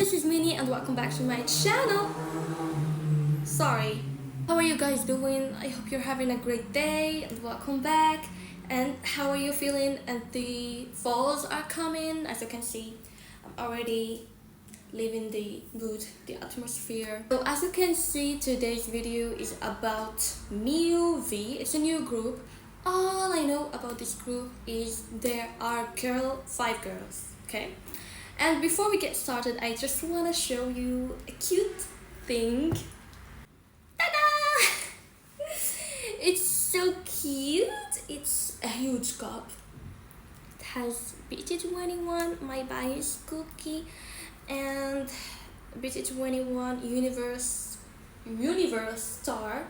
this is Minnie and welcome back to my channel. Sorry. How are you guys doing? I hope you're having a great day and welcome back. And how are you feeling? And the falls are coming. As you can see, I'm already living the mood, the atmosphere. So as you can see, today's video is about MEOVV. It's a new group. All I know about this group is there are 5 girls, okay? And before we get started, I just want to show you a cute thing. Ta-da! It's so cute. It's a huge cup. It has BT21, my bias cookie, and BT21 universe star,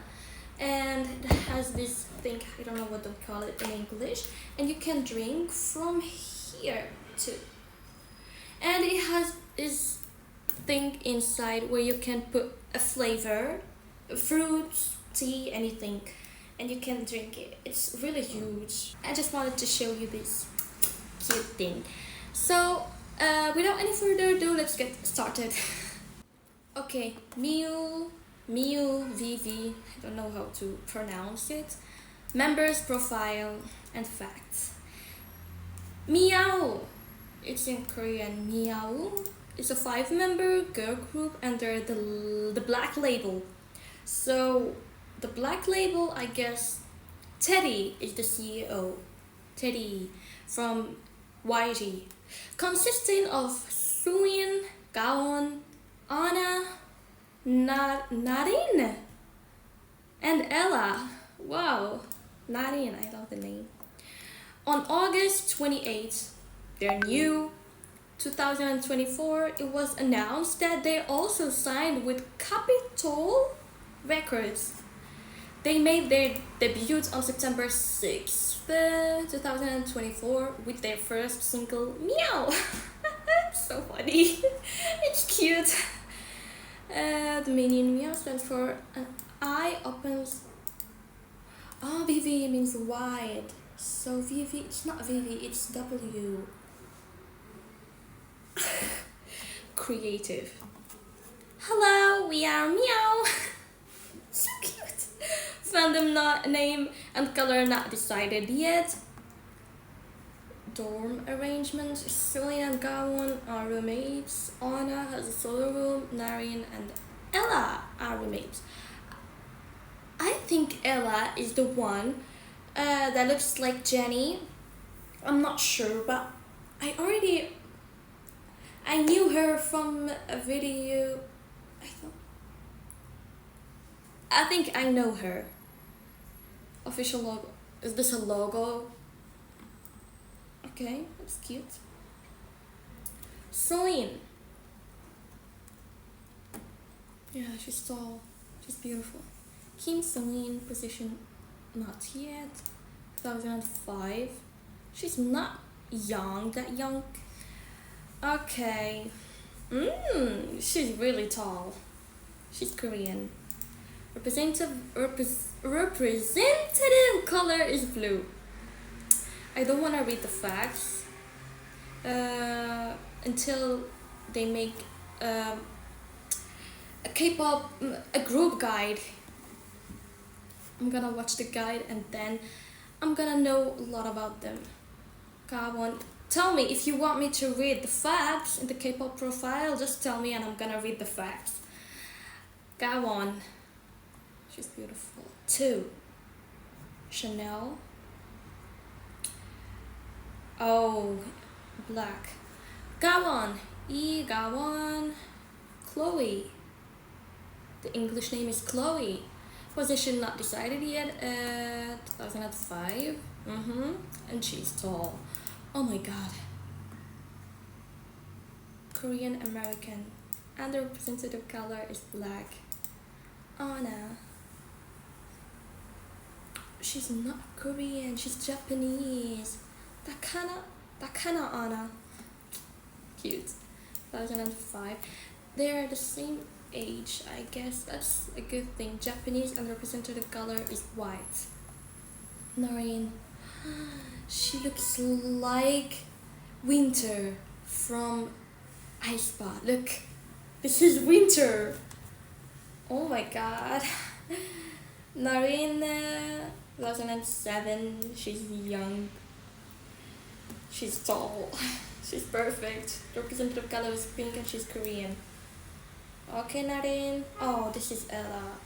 and it has this thing, I don't know what to call it in English, and you can drink from here too. And it has this thing inside where you can put a flavor, fruits, tea, anything, and you can drink it. It's really huge. I just wanted to show you this cute thing. So without any further ado, let's get started. Okay, MEOVV, I don't know how to pronounce it. Members, profile, and facts. MEOW. It's in Korean. MEOW. It's a 5-member girl group under the Black Label. So the Black Label, I guess, Teddy is the CEO. Teddy from YG, consisting of Suin, Gawon, Anna, Narin, and Ella. Wow, Narin, I love the name. On August 28th, their new 2024, it was announced that they also signed with Kpop Records. They made their debut on September 6th, 2024 with their first single, Meow. So funny. It's cute. The meaning Meow stands for an eye opens. Oh, VV means wide. So VV, it's not VV, it's W. Creative. Hello, we are Meow. So cute. Fandom name and color not decided yet. Dorm arrangements. Suin and Gawon are roommates. Anna has a solo room. Narin and Ella are roommates. I think Ella is the one that looks like Jenny. I'm not sure, but I knew her from a video. I think I know her. Official logo. Is this a logo? Okay, that's cute. Suin. Yeah, she's tall. She's beautiful. Kim Suin, position not yet. 2005. She's not that young. Okay. She's really tall. She's Korean. Representative color is blue. I don't want to read the facts until they make a Kpop a group guide. I'm gonna watch the guide and then I'm gonna know a lot about them. Gawon, tell me if you want me to read the facts in the Kpop profile. Just tell me and I'm gonna read the facts. Gawon, she's beautiful. 2. Chanel. Oh, black. Gawon. Gawon. Chloe. The English name is Chloe. Position not decided yet. 2005. And she's tall. Oh my god. Korean American. And the representative color is black. Anna. She's not Korean, she's Japanese. Takana Anna. Cute. 2005. They are the same age, I guess. That's a good thing. Japanese and representative color is white. Narin. She looks like Winter from iSpa. Look, This is winter. Oh my god. Narin, 2007. She's young. She's tall. She's perfect. The representative color is pink and she's Korean. Okay, Narin. Oh, this is Ella.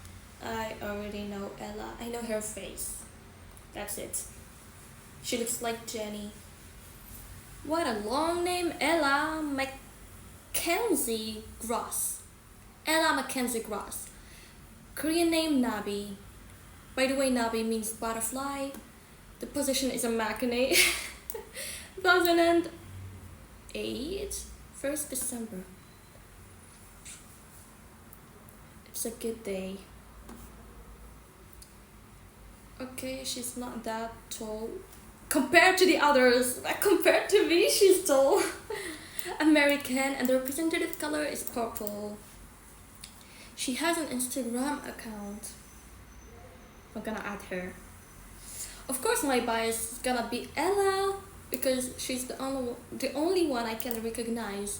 I already know Ella. I know her face. That's it. She looks like Jenny. What a long name. Ella Mackenzie Gross. Ella Mackenzie Gross. Korean name Nabi. By the way, Nabi means butterfly. The position is a matinee. 2008, 1st December. It's a good day. Okay, she's not that tall. Compared to the others, compared to me, she's tall. American, and the representative color is purple. She has an Instagram account. I'm gonna add her. Of course, my bias is gonna be Ella because she's the only one I can recognize.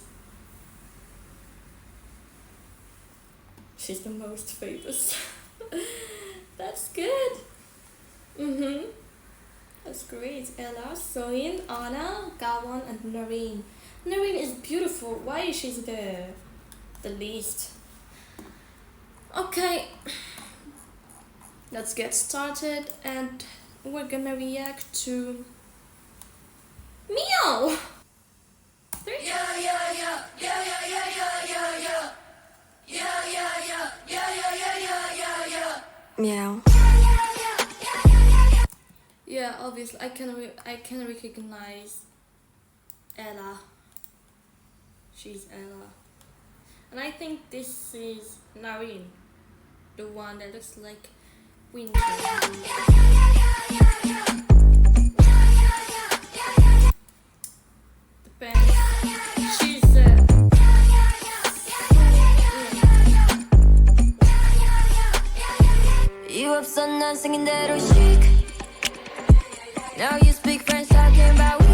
She's the most famous. That's good. That's great. Ella, Soin, Anna, Gawon, and Noreen. Noreen is beautiful. Why is she the least? Okay, let's get started, and we're gonna react to MEOW. Meow. Yeah, obviously I can recognize Ella. She's Ella, and I think this is Nareen, the one that looks like winter. Depends. She's You up 난 생긴 대로 chic. Now you speak French talking about we.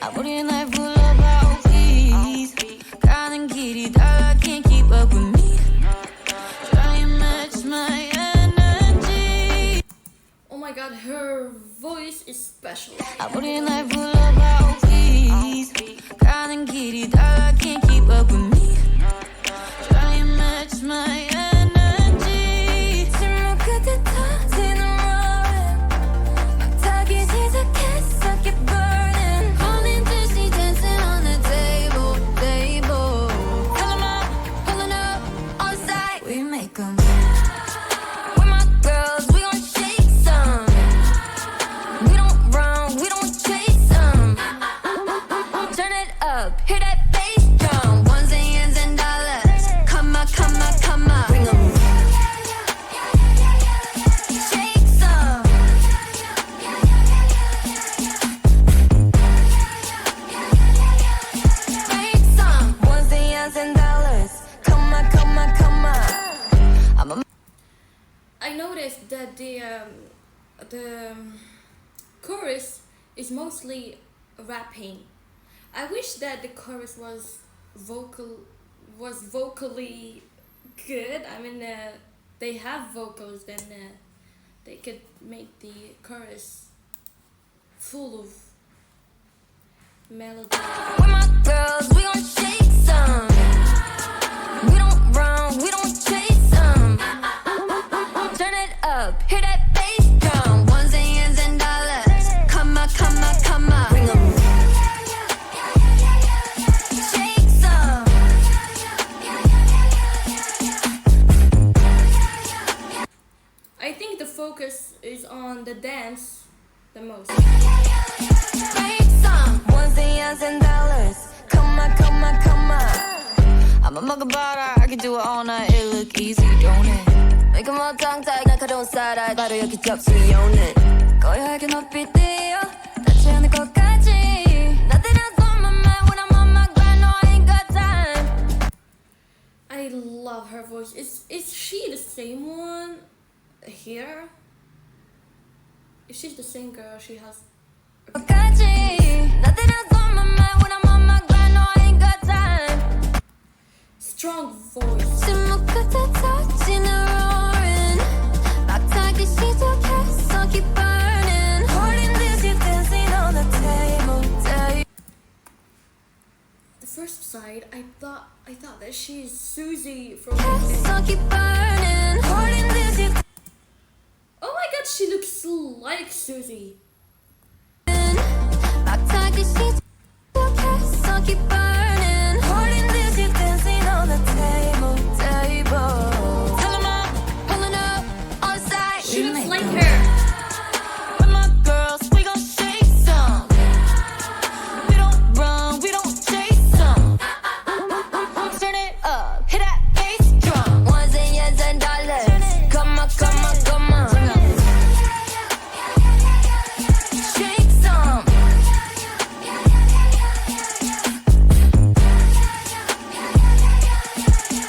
아무리 날 불러봐 please. 가는 길이 달라 can't keep up with me. Try and match my energy. oh my god, her voice is special. 아무리 날 불러봐 please. 가는 길이 달라 can't keep up with me. Try and match my energy. 침묵 끝에 터지는 roaring. 막 타기 시작했어 keep burning. 홀린 듯이 dancing on the table. Fill 'em up, pulling up on site. We make 'em. We're my girls, we gon' shake some. We don't run, we don't chase 'em. Turn it up, hear that bass drum. Ones and ends and dollars. Come on, come on, come on. Bring 'em. Shake some. Make some. Ones and ends and dollars. Come on, come on, come on. I'm a I noticed that the chorus is mostly rapping. I wish that the chorus was vocally good. I mean, they have vocals, then they could make the chorus full of melody. We're my girls, we gon' shake some. We don't run, we don't chase 'em. Turn it up, hear that bass drum. Ones and ends and dollars. Come on, come on, come on. Bring 'em. Shake some. I think the focus is on the dance the most. Make some. Ones and ends and dollars. Come on, come on, come on. I'm a mug of butter, I can do it all night. It look easy, don't it? Make 'em all tongue tied, 날카로운 쌀알. 바로 여기 접수해 오는. 고요하게 높이 뛰어. 닿지 않을 것까지. Nothing else on my mind when I'm on my grind. No, I ain't got time. I love her voice. Is she the same one here? If she's the same girl, she has. 것까지. Nothing else on my mind when I'm on my grind. No, I ain't got time. the first sight, I thought that she's Susie from. So keep burning, holding this in. Oh my god, she looks like Susie. 막 타기 시작해. So keep burning, holding this in. Dancing on the table. Tell 'em all, pulling up on side. She looks like her. With my girls, we gon' shake some. We don't run, we don't chase some. Turn it up, hit that bass drum. Ones and years and dollars. Come on, come on, come on. Shake some.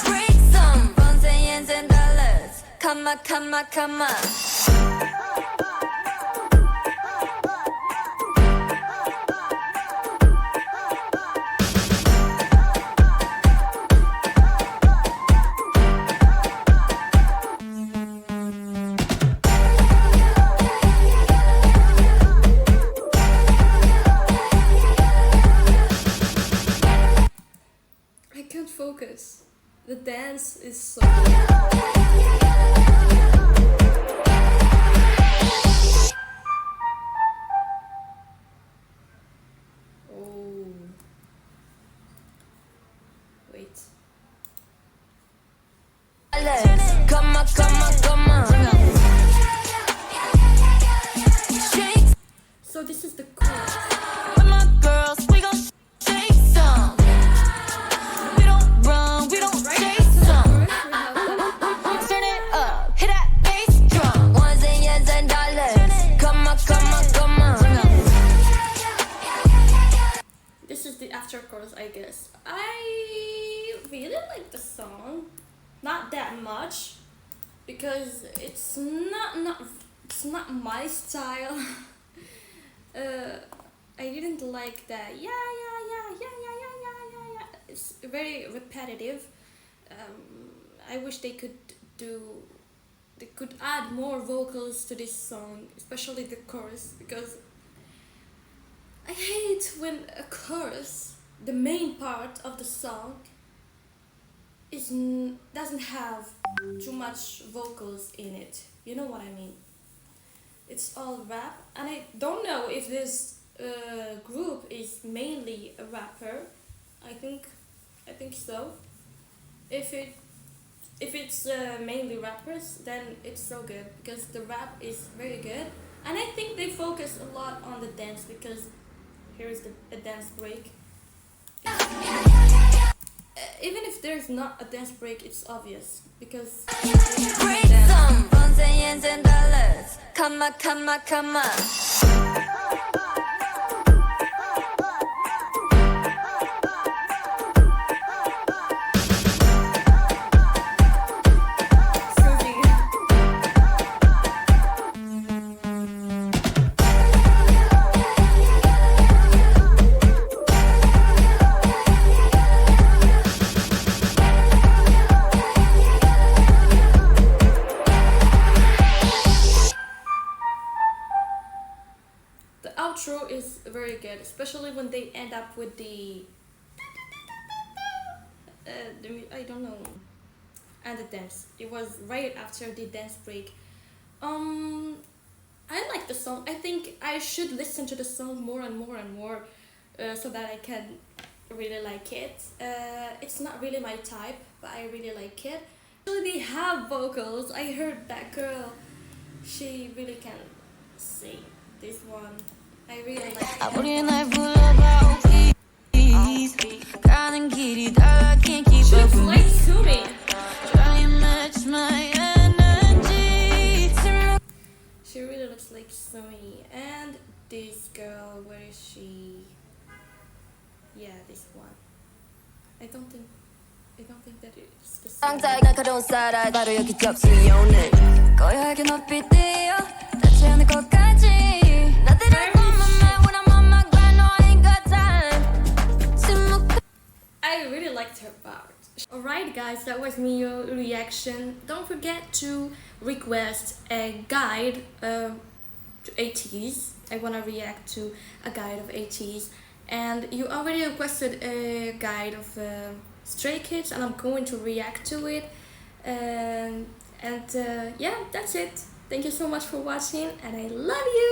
Break some. Ones and years and dollars. Come on, come on, come on. I can't focus. The dance is so. Oh. Wait. Come on, come on, come on. Shake So this is the chorus. with my girls, we gon' shake some. We don't run, we don't Right chase after the some. chorus, we have the. Turn it up, hit that bass drum. Ones and years and dollars. Come on, come on, come on. This is the after chorus, I guess. I really like the song, not that much, because it's not my style. I didn't like that. Yeah. It's very repetitive. I wish they could add more vocals to this song, especially the chorus, because I hate when a chorus, the main part of the song, doesn't have too much vocals in it. You know what I mean? It's all rap, and I don't know if this group is mainly a rapper. I think so. If it's mainly rappers, then it's so good because the rap is very good, and I think they focus a lot on the dance because here is a dance break. Even if there's not a dance break, it's obvious because Break some. Ones and years and dollars. Come on, come on, come on. Susie. The outro is very good, especially when they end up with the I don't know, and the dance. It was right after the dance break. I like the song. I think I should listen to the song more and more and more, so that I can really like it. It's not really my type, but I really like it. Actually, they have vocals. I heard that girl. She really can sing. This one, I really like it. 우리 날 불러봐 please. 가는 길이 달라 can't keep She up looks with like me. Sumi. Try and match my energy. She really looks like Sumi. And this girl, where is she? Yeah, this one. I don't think that it's the same. 상자에 날카로운 쌀알 바로 여기 접수이 오늘 고요하게 높이 뛰어 닿지 않을 것까지 나들을 보면 when I'm on my grind no I ain't got time 침묵 I really liked her part. Alright guys, that was MEOW reaction. Don't forget to request a guide to 80s. I wanna react to a guide of 80s. and you already requested a guide of Stray Kids, and I'm going to react to it. Yeah, that's it. Thank you so much for watching, and I love you.